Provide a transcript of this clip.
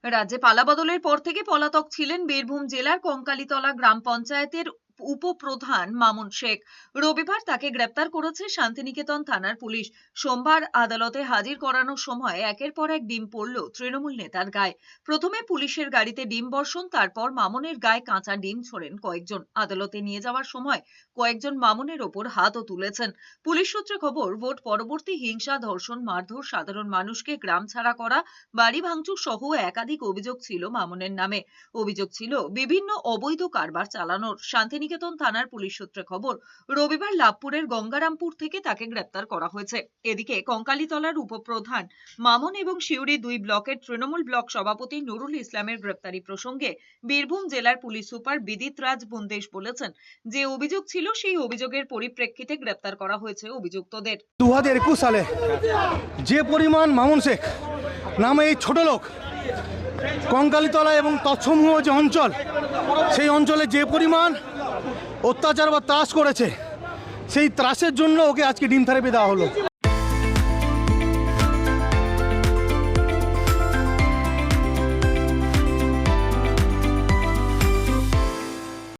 রাজ্যে পালাবদলের পর থেকে পলাতক ছিলেন বীরভূম জেলার কঙ্কালীতলা গ্রাম পঞ্চায়েতের উপপ্রধান মামুন শেখ। রবিবার তাকে গ্রেপ্তার করেছে শান্তিনিকেতন থানার পুলিশ। সোমবার আদালতে হাজির করানোর সময় একের পর এক ডিম পড়ল তৃণমূল নেতার গায়ে। প্রথমে পুলিশের গাড়িতে ডিম বর্ষণ, তারপর মামুনের গায়ে কাঁচা ডিম ছোড়েন কয়েকজন। আদালতে নিয়ে যাওয়ার সময় কয়েকজন মামুনের ওপর হাতও তুলেছেন। পুলিশ সূত্রে খবর, ভোট পরবর্তী হিংসা, ধর্ষণ, মারধর, সাধারণ মানুষকে গ্রাম ছাড়া করা, বাড়ি ভাঙচুর সহ একাধিক অভিযোগ ছিল মামুনের নামে। অভিযোগ ছিল বিভিন্ন অবৈধ কারবার চালানোর। শান্তিনিকেতন থানার পুলিশ সূত্রে খবর, রবিবার লাভপুরের গঙ্গারামপুর থেকে তাকে গ্রেপ্তার করা হয়েছে। এদিকে কঙ্কালীতলার উপপ্রধান মামুন এবং সিউড়ি 2 ব্লকের তৃণমূল ব্লক সভাপতি নুরুল ইসলামের গ্রেপ্তারি প্রসঙ্গে বীরভূম জেলার পুলিশ সুপার বিদিত রাজ বুন্দেশ বলেছেন, যে অভিযোগ ছিল সেই অভিযোগের পরিপ্রেক্ষিতে গ্রেপ্তার করা হয়েছে অভিযুক্তদের। 2021 সালে যে পরিমাণ মামুন শেখ নামে এই ছোট লোক কঙ্কালীতলা এবং তৎসমূহ যে অঞ্চল, সেই অঞ্চলে যে পরিমাণ অত্যাচার বা ত্রাস করেছে, সেই ত্রাসের জন্য ওকে আজকে ডিম থেরাপি দেওয়া হলো।